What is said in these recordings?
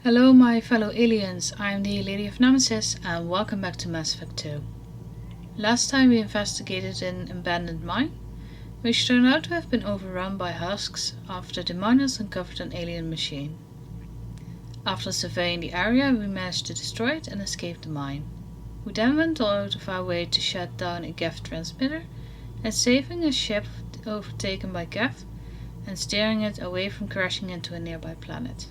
Hello my fellow aliens, I am the LadyofNemesis and welcome back to Mass Effect 2. Last time we investigated an abandoned mine, which turned out to have been overrun by husks after the miners uncovered an alien machine. After surveying the area, we managed to destroy it and escape the mine. We then went out of our way to shut down a Geth transmitter and saving a ship overtaken by Geth and steering it away from crashing into a nearby planet.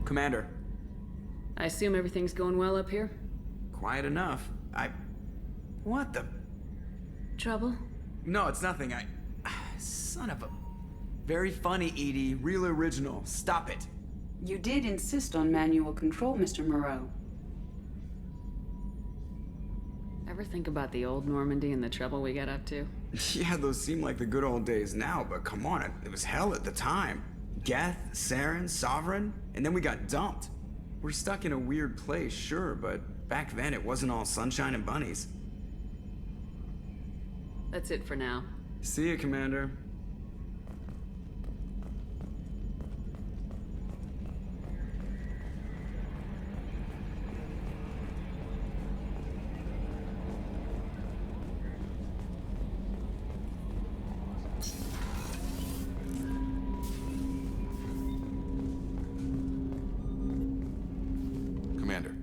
Commander. I assume everything's going well up here? Quiet enough. What the... Trouble? No, it's nothing. Son of a... Very funny, Edie. Real original. Stop it. You did insist on manual control, Mr. Moreau. Ever think about the old Normandy and the trouble we got up to? Yeah, those seem like the good old days now, but come on, it was hell at the time. Geth, Saren, Sovereign, and then we got dumped. We're stuck in a weird place, sure, but back then it wasn't all sunshine and bunnies. That's it for now. See ya, Commander. Commander,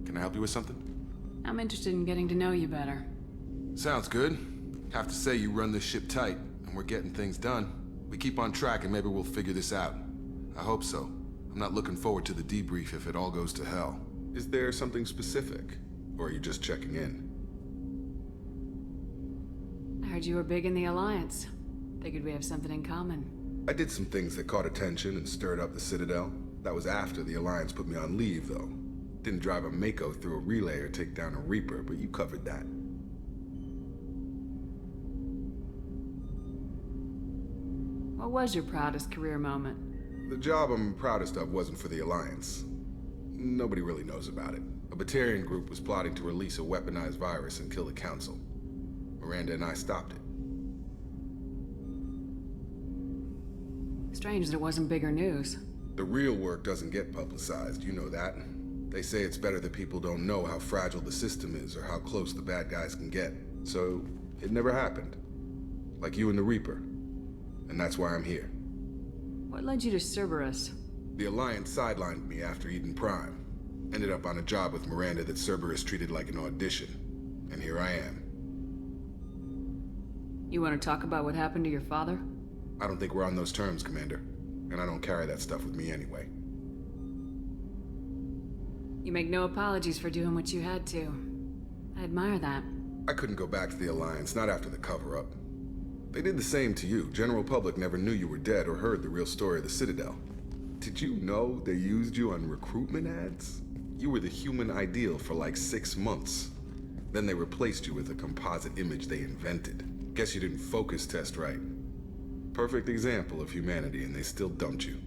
can I help you with something? I'm interested in getting to know you better. Sounds good. Have to say you run this ship tight, and we're getting things done. We keep on track and maybe we'll figure this out. I hope so. I'm not looking forward to the debrief if it all goes to hell. Is there something specific? Or are you just checking in? I heard you were big in the Alliance. Figured we have something in common. I did some things that caught attention and stirred up the Citadel. That was after the Alliance put me on leave, though. Didn't drive a Mako through a relay or take down a Reaper, but you covered that. What was your proudest career moment? The job I'm proudest of wasn't for the Alliance. Nobody really knows about it. A Batarian group was plotting to release a weaponized virus and kill the Council. Miranda and I stopped it. Strange that it wasn't bigger news. The real work doesn't get publicized, you know that. They say it's better that people don't know how fragile the system is or how close the bad guys can get. So, it never happened. Like you and the Reaper. And that's why I'm here. What led you to Cerberus? The Alliance sidelined me after Eden Prime. Ended up on a job with Miranda that Cerberus treated like an audition. And here I am. You want to talk about what happened to your father? I don't think we're on those terms, Commander. And I don't carry that stuff with me anyway. You make no apologies for doing what you had to. I admire that. I couldn't go back to the Alliance, not after the cover-up. They did the same to you. General public never knew you were dead or heard the real story of the Citadel. Did you know they used you on recruitment ads? You were the human ideal for like 6 months. Then they replaced you with a composite image they invented. Guess you didn't focus test right. Perfect example of humanity, and they still dumped you.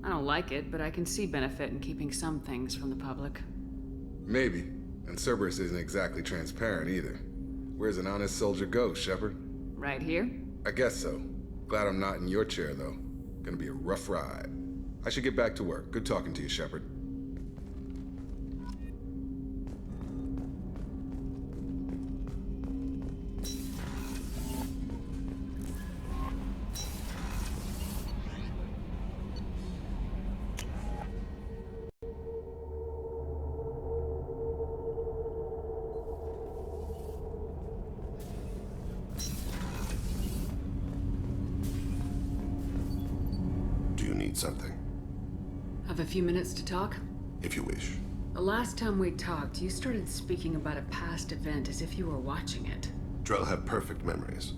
I don't like it, but I can see benefit in keeping some things from the public. Maybe. And Cerberus isn't exactly transparent either. Where's an honest soldier go, Shepard? Right here? I guess so. Glad I'm not in your chair, though. Gonna be a rough ride. I should get back to work. Good talking to you, Shepard. Do you need something? Have a few minutes to talk? If you wish. The last time we talked, you started speaking about a past event as if you were watching it. Drell have perfect memories.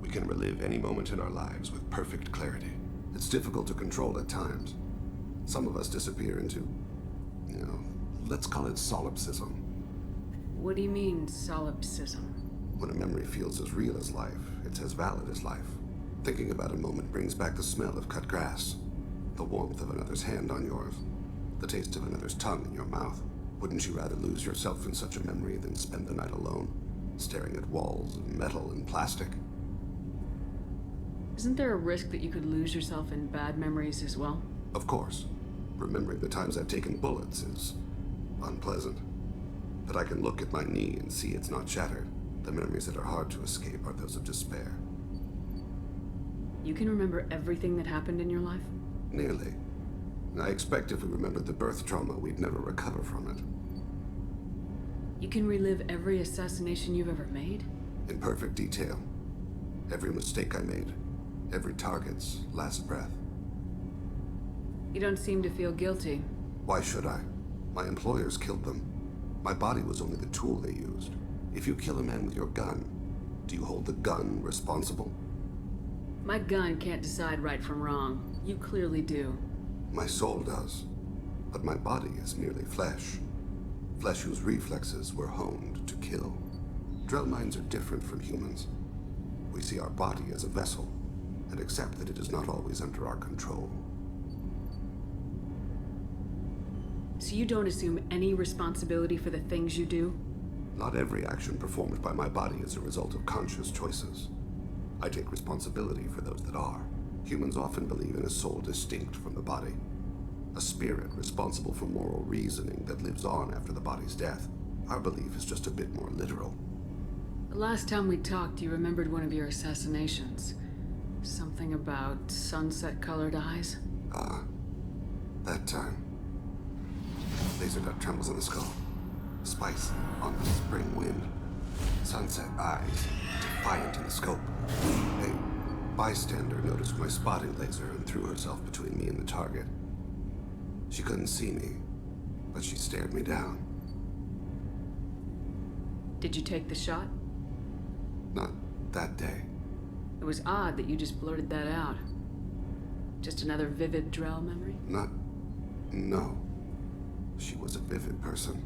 We can relive any moment in our lives with perfect clarity. It's difficult to control at times. Some of us disappear into, let's call it solipsism. What do you mean, solipsism? When a memory feels as real as life, it's as valid as life. Thinking about a moment brings back the smell of cut grass, the warmth of another's hand on yours, the taste of another's tongue in your mouth. Wouldn't you rather lose yourself in such a memory than spend the night alone, staring at walls of metal and plastic? Isn't there a risk that you could lose yourself in bad memories as well? Of course. Remembering the times I've taken bullets is unpleasant. But I can look at my knee and see it's not shattered. The memories that are hard to escape are those of despair. You can remember everything that happened in your life? Nearly. I expect if we remembered the birth trauma, we'd never recover from it. You can relive every assassination you've ever made? In perfect detail. Every mistake I made. Every target's last breath. You don't seem to feel guilty. Why should I? My employers killed them. My body was only the tool they used. If you kill a man with your gun, do you hold the gun responsible? My gun can't decide right from wrong. You clearly do. My soul does. But my body is merely flesh. Flesh whose reflexes were honed to kill. Drell minds are different from humans. We see our body as a vessel, and accept that it is not always under our control. So you don't assume any responsibility for the things you do? Not every action performed by my body is a result of conscious choices. I take responsibility for those that are. Humans often believe in a soul distinct from the body. A spirit responsible for moral reasoning that lives on after the body's death. Our belief is just a bit more literal. The last time we talked, you remembered one of your assassinations. Something about sunset-colored eyes? That time. Laser dot trembles on the skull. Spice on the spring wind. Sunset eyes, defiant in the scope. A bystander noticed my spotting laser and threw herself between me and the target. She couldn't see me, but she stared me down. Did you take the shot? Not that day. It was odd that you just blurted that out. Just another vivid Drell memory? No. She was a vivid person.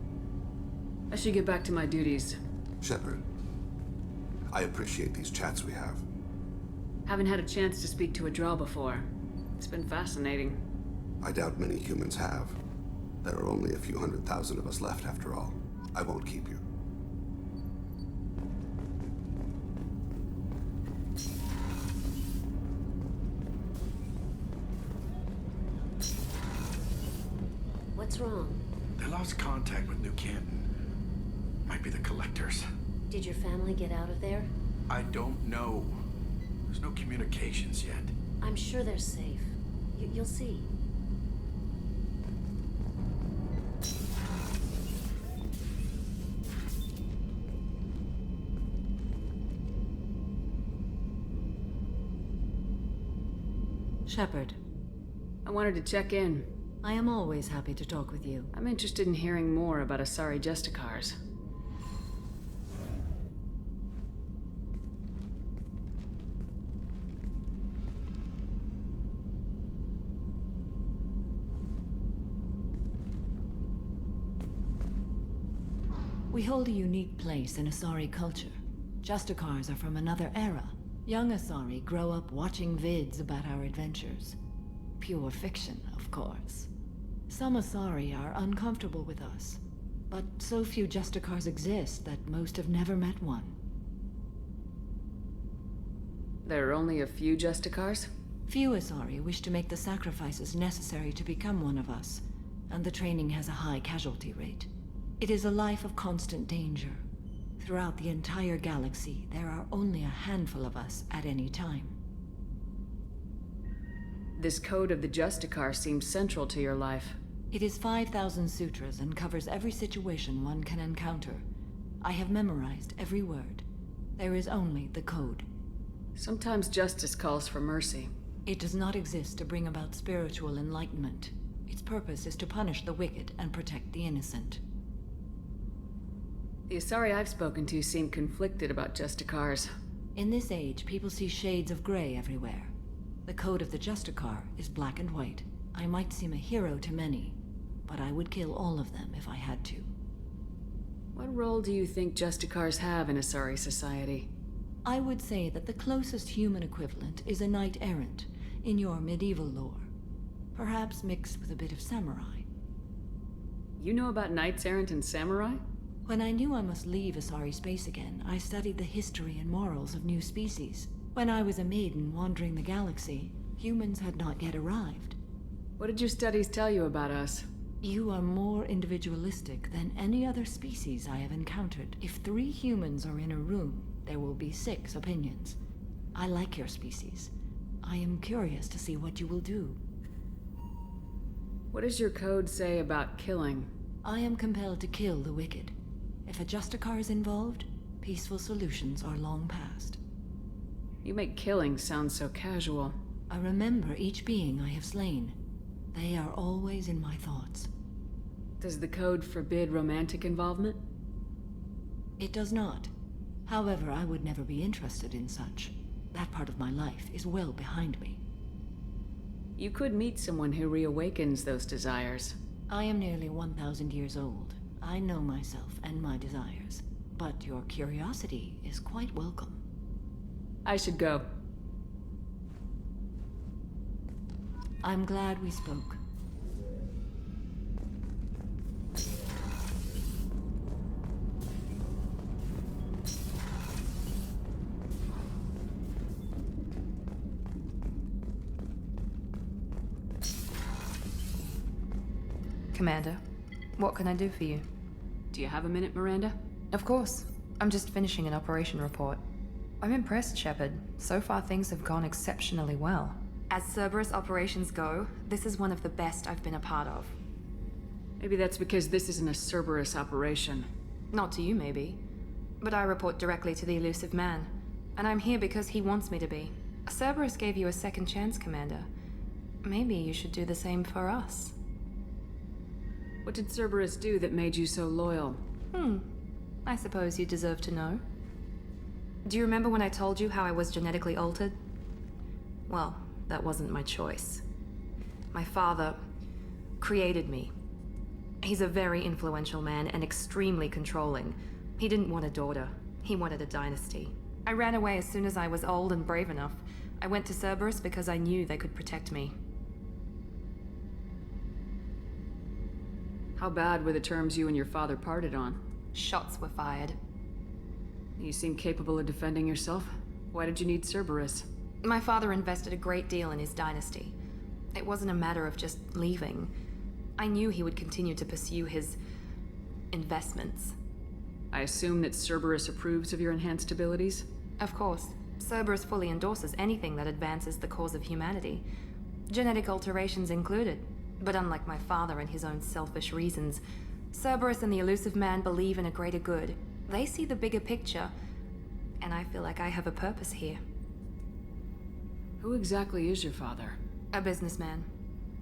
I should get back to my duties. Shepard, I appreciate these chats we have. Haven't had a chance to speak to a Drell before. It's been fascinating. I doubt many humans have. There are only a few 100,000 of us left after all. I won't keep you. What's wrong? They lost contact with New Canton. Might be the collectors. Did your family get out of there? I don't know. There's no communications yet. I'm sure they're safe. You'll see. Shepard, I wanted to check in. I am always happy to talk with you. I'm interested in hearing more about Asari Justicars. We hold a unique place in Asari culture. Justicars are from another era. Young Asari grow up watching vids about our adventures. Pure fiction, of course. Some Asari are uncomfortable with us, but so few Justicars exist that most have never met one. There are only a few Justicars? Few Asari wish to make the sacrifices necessary to become one of us, and the training has a high casualty rate. It is a life of constant danger. Throughout the entire galaxy, there are only a handful of us at any time. This code of the Justicar seems central to your life. It is 5,000 sutras and covers every situation one can encounter. I have memorized every word. There is only the code. Sometimes justice calls for mercy. It does not exist to bring about spiritual enlightenment. Its purpose is to punish the wicked and protect the innocent. The Asari I've spoken to seem conflicted about Justicars. In this age, people see shades of gray everywhere. The code of the Justicar is black and white, I might seem a hero to many, but I would kill all of them if I had to. What role do you think Justicars have in Asari society? I would say that the closest human equivalent is a knight-errant in your medieval lore. Perhaps mixed with a bit of samurai. You know about knights errant and samurai? When I knew I must leave Asari space again, I studied the history and morals of new species. When I was a maiden wandering the galaxy, humans had not yet arrived. What did your studies tell you about us? You are more individualistic than any other species I have encountered. If 3 humans are in a room, there will be 6 opinions. I like your species. I am curious to see what you will do. What does your code say about killing? I am compelled to kill the wicked. If a Justicar is involved, peaceful solutions are long past. You make killing sound so casual. I remember each being I have slain. They are always in my thoughts. Does the code forbid romantic involvement? It does not. However, I would never be interested in such. That part of my life is well behind me. You could meet someone who reawakens those desires. I am nearly 1,000 years old. I know myself and my desires. But your curiosity is quite welcome. I should go. I'm glad we spoke. Commander, what can I do for you? Do you have a minute, Miranda? Of course. I'm just finishing an operation report. I'm impressed, Shepard. So far things have gone exceptionally well. As Cerberus operations go, this is one of the best I've been a part of. Maybe that's because this isn't a Cerberus operation. Not to you, maybe. But I report directly to the elusive man. And I'm here because he wants me to be. Cerberus gave you a second chance, Commander. Maybe you should do the same for us. What did Cerberus do that made you so loyal? I suppose you deserve to know. Do you remember when I told you how I was genetically altered? Well, that wasn't my choice. My father created me. He's a very influential man and extremely controlling. He didn't want a daughter. He wanted a dynasty. I ran away as soon as I was old and brave enough. I went to Cerberus because I knew they could protect me. How bad were the terms you and your father parted on? Shots were fired. You seem capable of defending yourself. Why did you need Cerberus? My father invested a great deal in his dynasty. It wasn't a matter of just leaving. I knew he would continue to pursue his investments. I assume that Cerberus approves of your enhanced abilities? Of course. Cerberus fully endorses anything that advances the cause of humanity. Genetic alterations included. But unlike my father and his own selfish reasons, Cerberus and the elusive man believe in a greater good. They see the bigger picture, and I feel like I have a purpose here. Who exactly is your father? A businessman,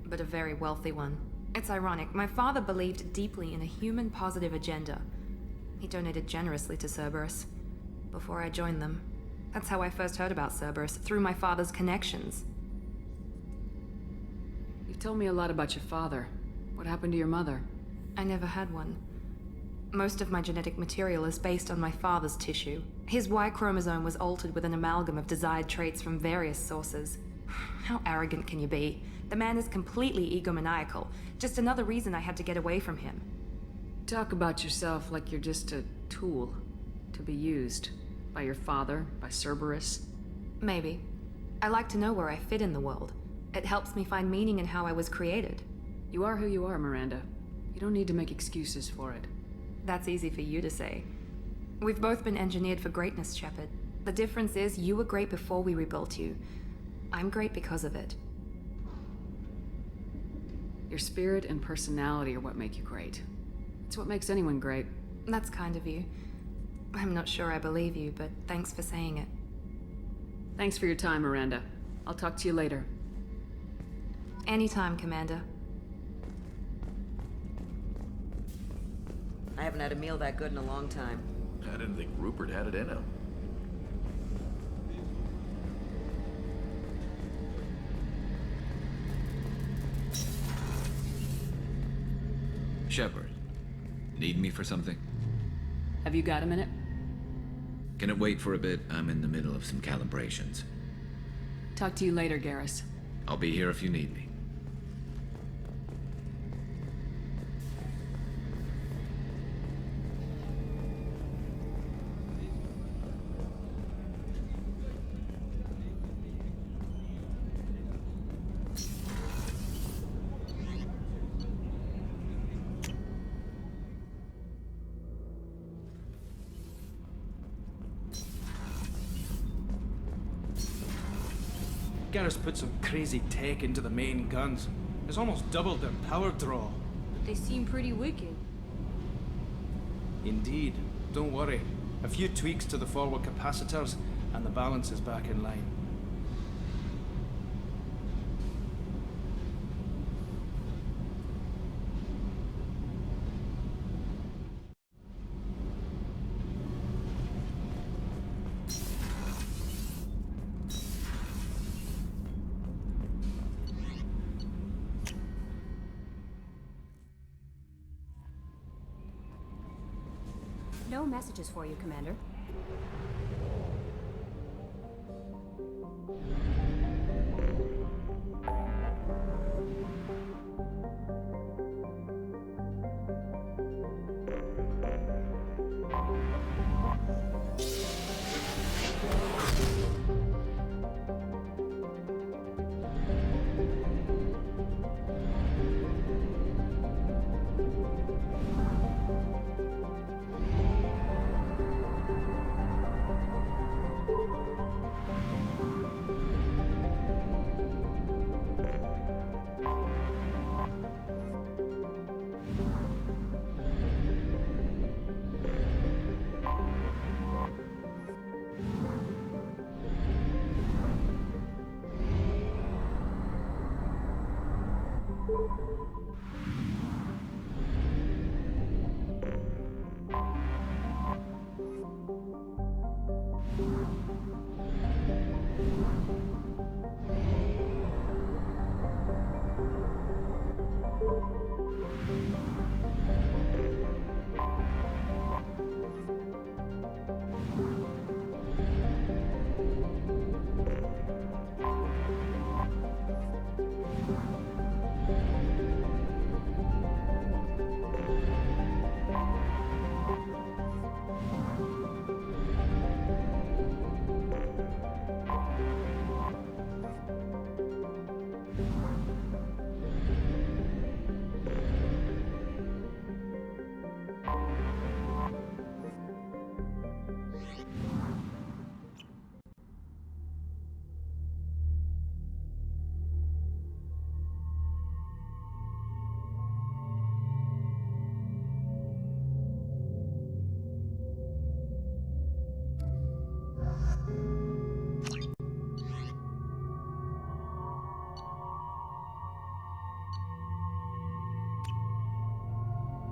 but a very wealthy one. It's ironic, my father believed deeply in a human-positive agenda. He donated generously to Cerberus before I joined them. That's how I first heard about Cerberus, through my father's connections. You've told me a lot about your father. What happened to your mother? I never had one. Most of my genetic material is based on my father's tissue. His Y chromosome was altered with an amalgam of desired traits from various sources. How arrogant can you be? The man is completely egomaniacal. Just another reason I had to get away from him. Talk about yourself like you're just a tool to be used. By your father, by Cerberus. Maybe. I like to know where I fit in the world. It helps me find meaning in how I was created. You are who you are, Miranda. You don't need to make excuses for it. That's easy for you to say. We've both been engineered for greatness, Shepard. The difference is you were great before we rebuilt you. I'm great because of it. Your spirit and personality are what make you great. It's what makes anyone great. That's kind of you. I'm not sure I believe you, but thanks for saying it. Thanks for your time, Miranda. I'll talk to you later. Anytime, Commander. I haven't had a meal that good in a long time. I didn't think Rupert had it in him. Shepard, need me for something? Have you got a minute? Can it wait for a bit? I'm in the middle of some calibrations. Talk to you later, Garrus. I'll be here if you need me. Garrus put some crazy tech into the main guns. It's almost doubled their power draw. But they seem pretty wicked. Indeed. Don't worry. A few tweaks to the forward capacitors, and the balance is back in line. No messages for you, Commander.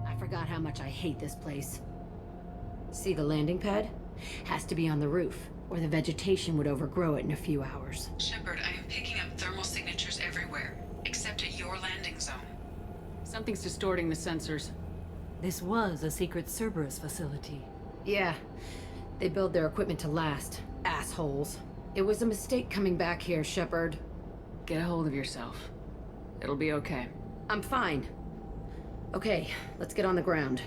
I forgot how much I hate this place. See the landing pad? Has to be on the roof, or the vegetation would overgrow it in a few hours. Shepard, I am picking up thermal signatures everywhere, except at your landing zone. Something's distorting the sensors. This was a secret Cerberus facility. Yeah, they build their equipment to last. Assholes. It was a mistake coming back here, Shepard. Get a hold of yourself. It'll be okay. I'm fine. Okay, let's get on the ground.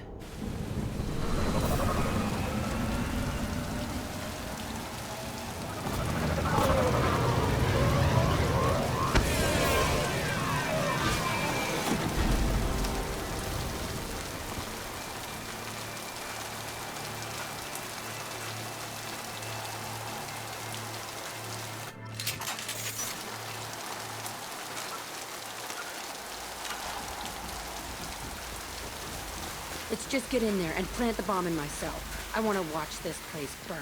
Let's just get in there and plant the bomb in myself. I want to watch this place burn.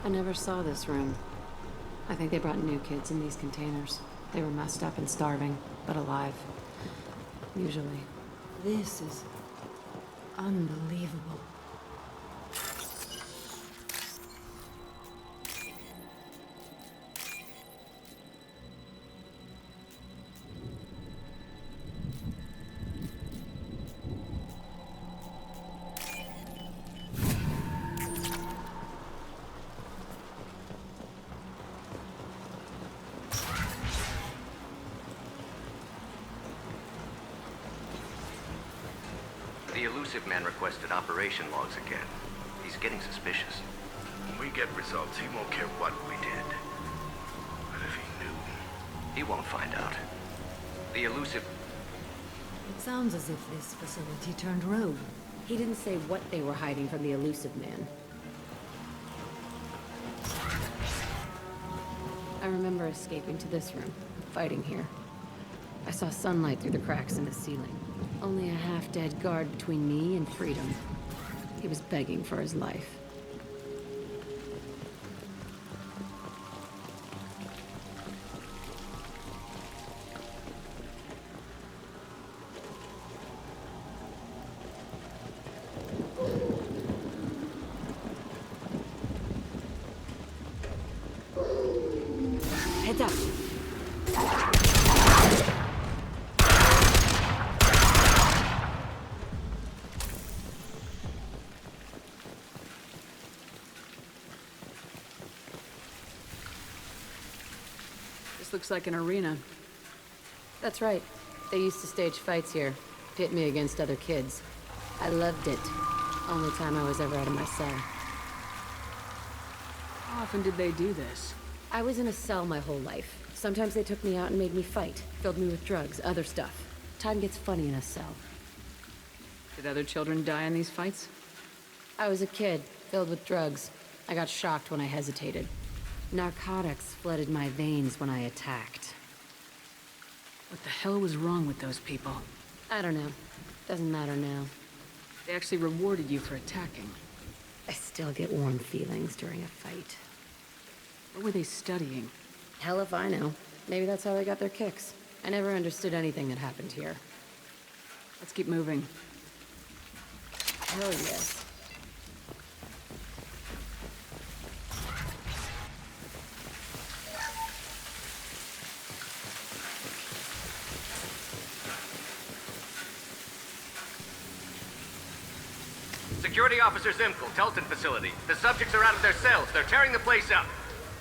I never saw this room. I think they brought new kids in these containers. They were messed up and starving, but alive. Usually. This is unbelievable. elusive man requested operation logs again. He's getting suspicious. When we get results, he won't care what we did. But if he knew... He won't find out. The elusive... It sounds as if this facility turned rogue. He didn't say what they were hiding from the elusive man. I remember escaping to this room, fighting here. I saw sunlight through the cracks in the ceiling. Only a half-dead guard between me and freedom. He was begging for his life. Heads up! This looks like an arena. That's right. They used to stage fights here. Pit me against other kids. I loved it. Only time I was ever out of my cell. How often did they do this? I was in a cell my whole life. Sometimes they took me out and made me fight. Filled me with drugs, other stuff. Time gets funny in a cell. Did other children die in these fights? I was a kid, filled with drugs. I got shocked when I hesitated. Narcotics flooded my veins when I attacked. What the hell was wrong with those people? I don't know. Doesn't matter now. They actually rewarded you for attacking. I still get warm feelings during a fight. What were they studying? Hell if I know. Maybe that's how they got their kicks. I never understood anything that happened here. Let's keep moving. Hell yes. Security Officer Zimkel, Telton facility. The subjects are out of their cells. They're tearing the place up.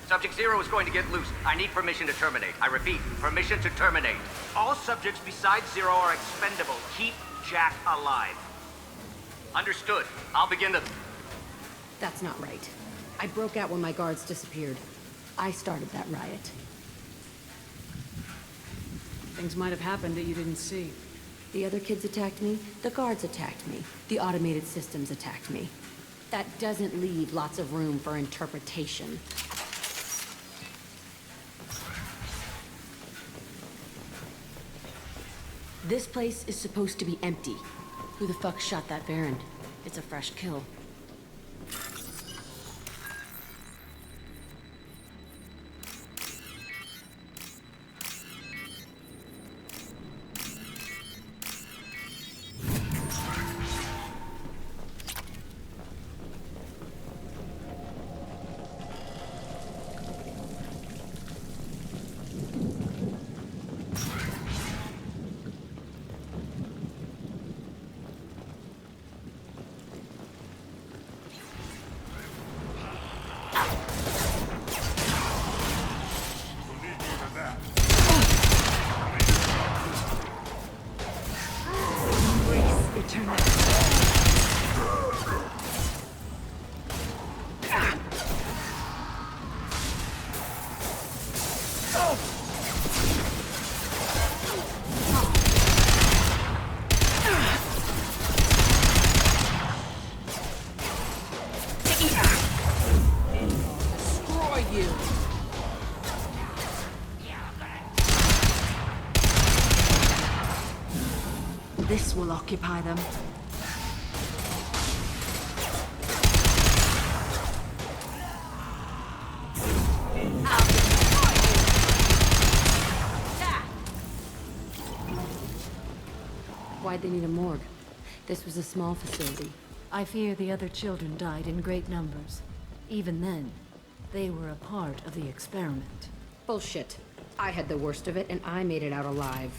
Subject Zero is going to get loose. I need permission to terminate. I repeat, permission to terminate. All subjects besides Zero are expendable. Keep Jack alive. Understood. I'll begin the... That's not right. I broke out when my guards disappeared. I started that riot. Things might have happened that you didn't see. The other kids attacked me, the guards attacked me, the automated systems attacked me. That doesn't leave lots of room for interpretation. This place is supposed to be empty. Who the fuck shot that Baron? It's a fresh kill. This will occupy them. Why'd they need a morgue? This was a small facility. I fear the other children died in great numbers. Even then, they were a part of the experiment. Bullshit. I had the worst of it, and I made it out alive.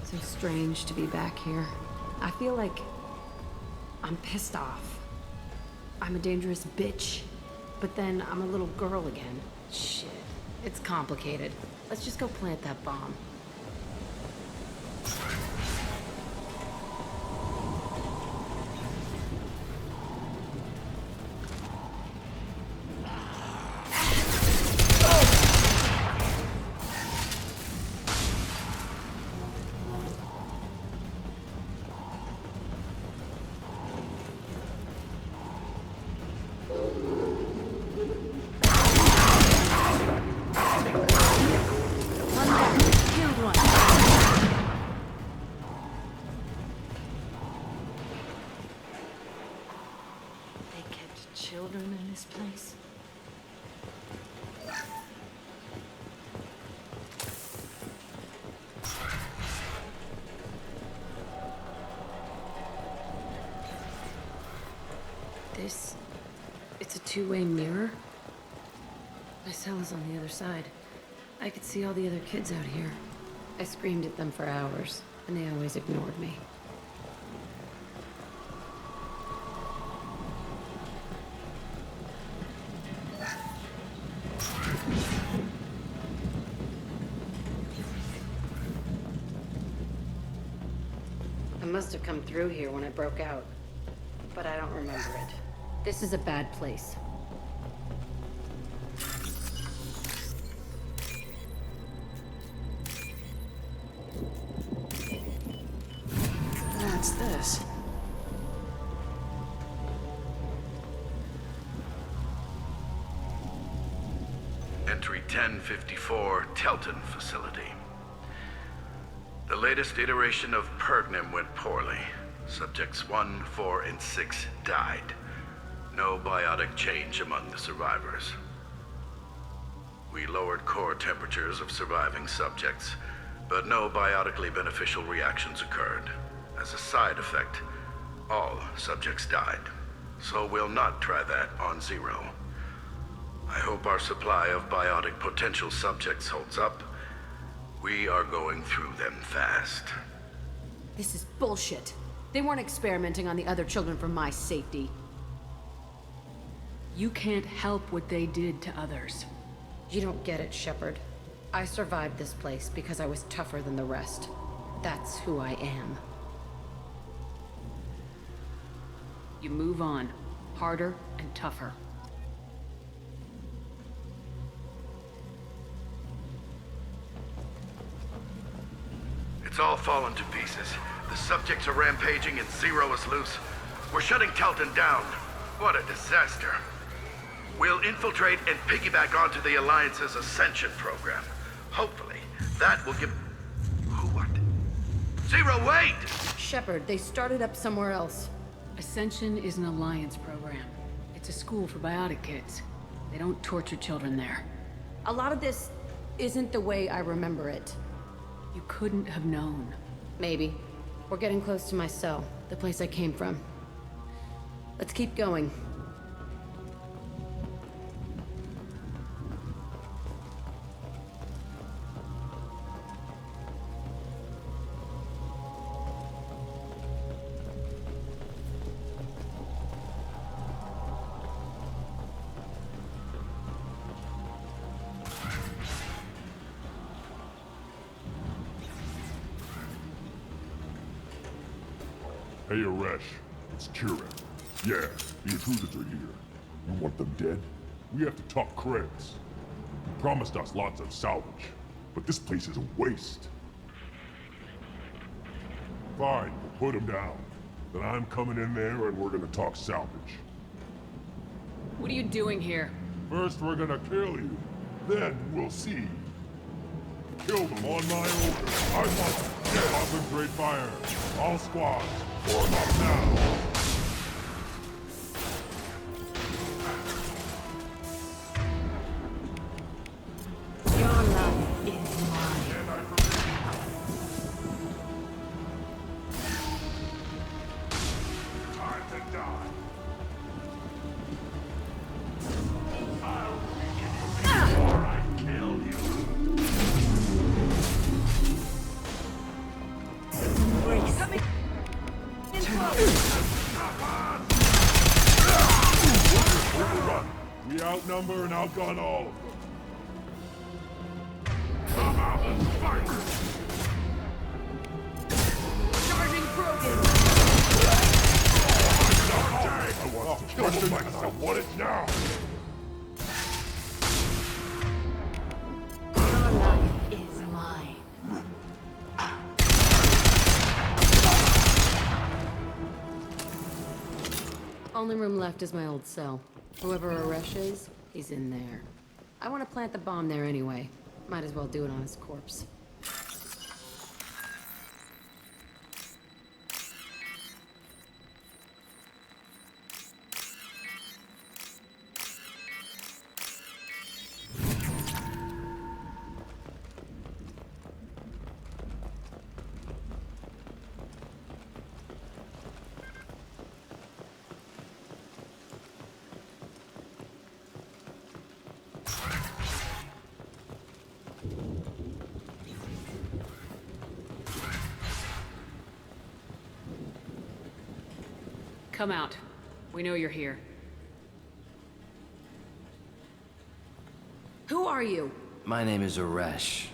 So strange to be back here. I feel like I'm pissed off. I'm a dangerous bitch. But then I'm a little girl again. Shit. It's complicated. Let's just go plant that bomb. Children in this place. It's a two-way mirror. My cell is on the other side. I could see all the other kids out here. I screamed at them for hours, and they always ignored me. I must have come through here when I broke out, but I don't remember it. This is a bad place. What's this? Entry 1054, Telton Facility. The latest iteration of Pergnim went poorly. Subjects 1, 4, and 6 died. No biotic change among the survivors. We lowered core temperatures of surviving subjects, but no biotically beneficial reactions occurred. As a side effect, all subjects died. So we'll not try that on Zero. I hope our supply of biotic potential subjects holds up. We are going through them fast. This is bullshit. They weren't experimenting on the other children for my safety. You can't help what they did to others. You don't get it, Shepard. I survived this place because I was tougher than the rest. That's who I am. You move on. Harder and tougher. It's all fallen to pieces. The subjects are rampaging and Zero is loose. We're shutting Telton down. What a disaster. We'll infiltrate and piggyback onto the Alliance's Ascension program. Hopefully, that will give... What? Zero, wait! Shepard, they started up somewhere else. Ascension is an Alliance program. It's a school for biotic kids. They don't torture children there. A lot of this isn't the way I remember it. You couldn't have known. Maybe. We're getting close to my cell, the place I came from. Let's keep going. Hey, Aresh. It's Kieran. Yeah, the intruders are here. You want them dead? We have to talk creds. You promised us lots of salvage, but this place is a waste. Fine, we'll put them down. Then I'm coming in there and we're gonna talk salvage. What are you doing here? First we're gonna kill you, then we'll see. Kill them on my order. I want them. Concentrate fire. All squads, form up now. Your love is mine. Time to die. We outnumber and outgun all of them. Come out and fight! Charging Krogan! I want to kill him and I want it now! Your life is mine. Only room left is my old cell. Whoever Aresh is, he's in there. I want to plant the bomb there anyway. Might as well do it on his corpse. Come out. We know you're here. Who are you? My name is Aresh,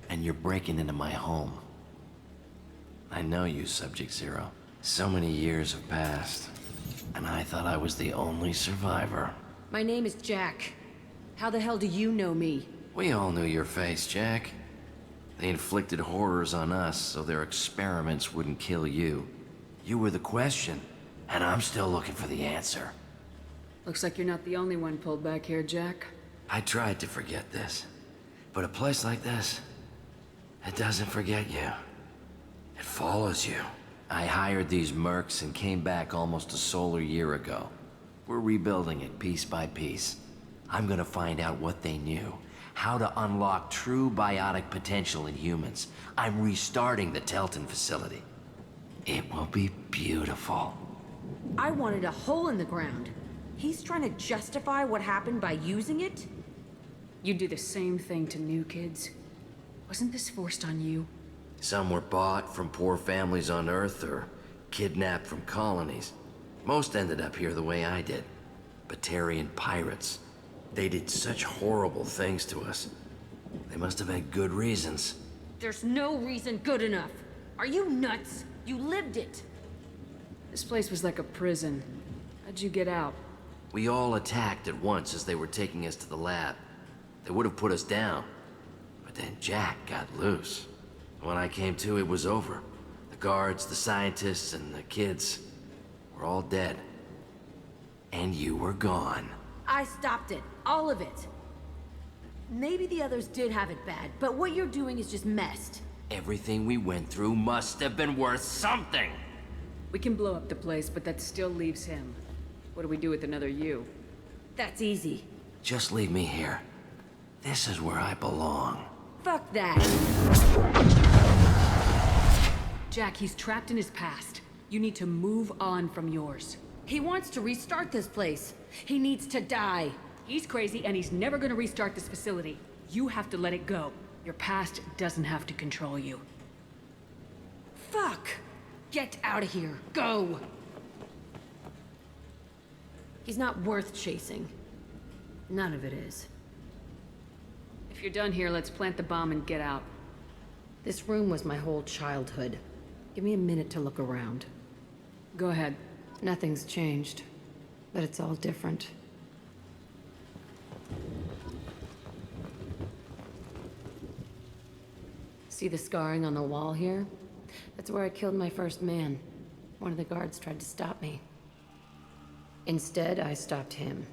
and you're breaking into my home. I know you, Subject Zero. So many years have passed, and I thought I was the only survivor. My name is Jack. How the hell do you know me? We all knew your face, Jack. They inflicted horrors on us so their experiments wouldn't kill you. You were the question, and I'm still looking for the answer. Looks like you're not the only one pulled back here, Jack. I tried to forget this, but a place like this, it doesn't forget you. It follows you. I hired these mercs and came back almost a solar year ago. We're rebuilding it piece by piece. I'm gonna find out what they knew, how to unlock true biotic potential in humans. I'm restarting the Telton facility. It will be beautiful. I wanted a hole in the ground. He's trying to justify what happened by using it? You do the same thing to new kids. Wasn't this forced on you? Some were bought from poor families on Earth or kidnapped from colonies. Most ended up here the way I did. Batarian pirates. They did such horrible things to us. They must have had good reasons. There's no reason good enough. Are you nuts? You lived it. This place was like a prison. How'd you get out? We all attacked at once as they were taking us to the lab. They would have put us down. But then Jack got loose. When I came to, it was over. The guards, the scientists, and the kids were all dead. And you were gone. I stopped it. All of it. Maybe the others did have it bad, but what you're doing is just messed. Everything we went through must have been worth something. We can blow up the place, but that still leaves him. What do we do with another you? That's easy. Just leave me here. This is where I belong. Fuck that. Jack, he's trapped in his past. You need to move on from yours. He wants to restart this place. He needs to die. He's crazy and he's never gonna restart this facility. You have to let it go. Your past doesn't have to control you. Fuck! Get out of here. Go! He's not worth chasing. None of it is. If you're done here, let's plant the bomb and get out. This room was my whole childhood. Give me a minute to look around. Go ahead. Nothing's changed, but it's all different. See the scarring on the wall here? That's where I killed my first man. One of the guards tried to stop me. Instead, I stopped him.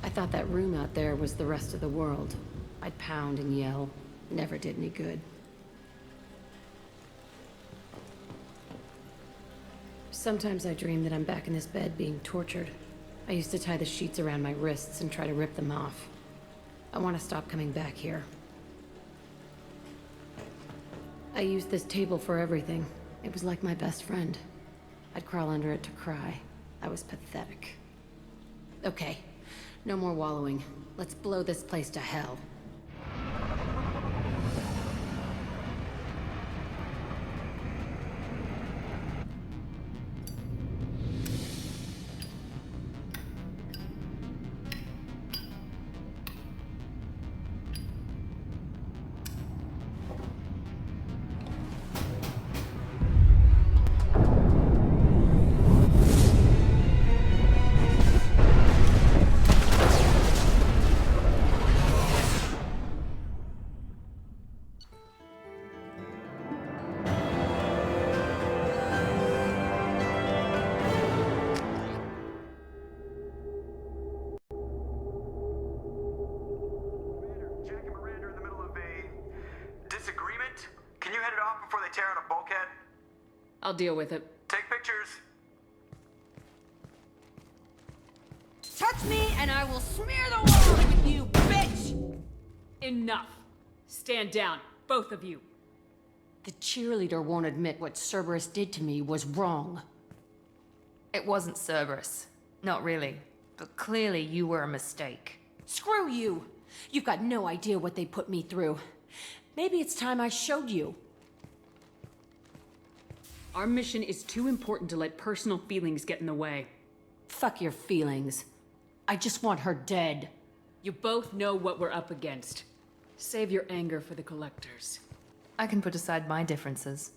I thought that room out there was the rest of the world. I'd pound and yell. Never did any good. Sometimes I dream that I'm back in this bed being tortured. I used to tie the sheets around my wrists and try to rip them off. I want to stop coming back here. I used this table for everything. It was like my best friend. I'd crawl under it to cry. I was pathetic. Okay, no more wallowing. Let's blow this place to hell. off before they tear out a bulkhead? I'll deal with it. Take pictures. Touch me and I will smear the wall with you, bitch! Enough. Stand down, both of you. The cheerleader won't admit what Cerberus did to me was wrong. It wasn't Cerberus. Not really. But clearly you were a mistake. Screw you! You've got no idea what they put me through. Maybe it's time I showed you. Our mission is too important to let personal feelings get in the way. Fuck your feelings. I just want her dead. You both know what we're up against. Save your anger for the collectors. I can put aside my differences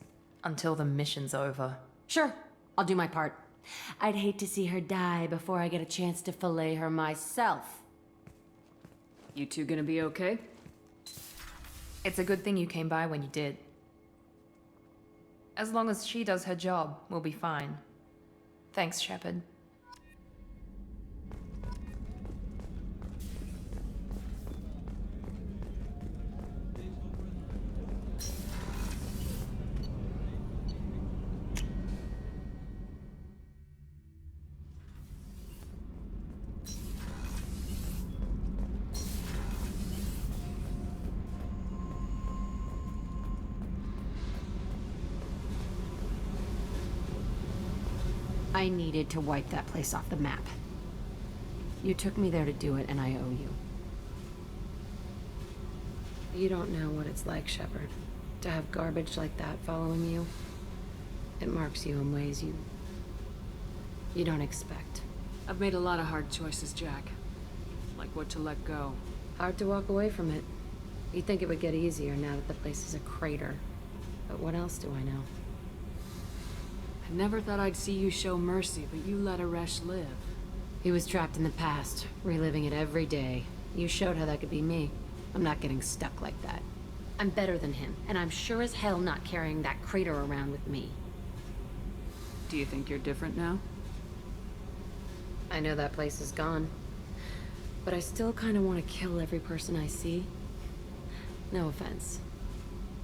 until the mission's over. Sure, I'll do my part. I'd hate to see her die before I get a chance to fillet her myself. You two gonna be okay? It's a good thing you came by when you did. As long as she does her job, we'll be fine. Thanks, Shepard. I needed to wipe that place off the map. You took me there to do it, and I owe you. You don't know what it's like, Shepard, to have garbage like that following you. It marks you in ways you don't expect. I've made a lot of hard choices, Jack. Like what to let go. Hard to walk away from it. You'd think it would get easier now that the place is a crater. But what else do I know? I never thought I'd see you show mercy, but you let Aresh live. He was trapped in the past, reliving it every day. You showed how that could be me. I'm not getting stuck like that. I'm better than him, and I'm sure as hell not carrying that crater around with me. Do you think you're different now? I know that place is gone. But I still kind of want to kill every person I see. No offense.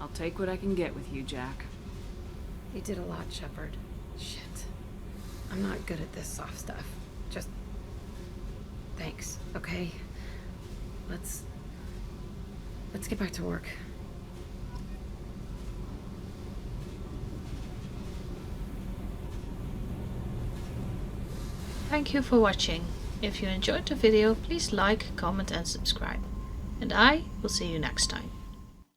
I'll take what I can get with you, Jack. You did a lot, Shepard. Shit. I'm not good at this soft stuff. Just... thanks, okay? Let's get back to work. Thank you for watching. If you enjoyed the video, please like, comment and subscribe. And I will see you next time.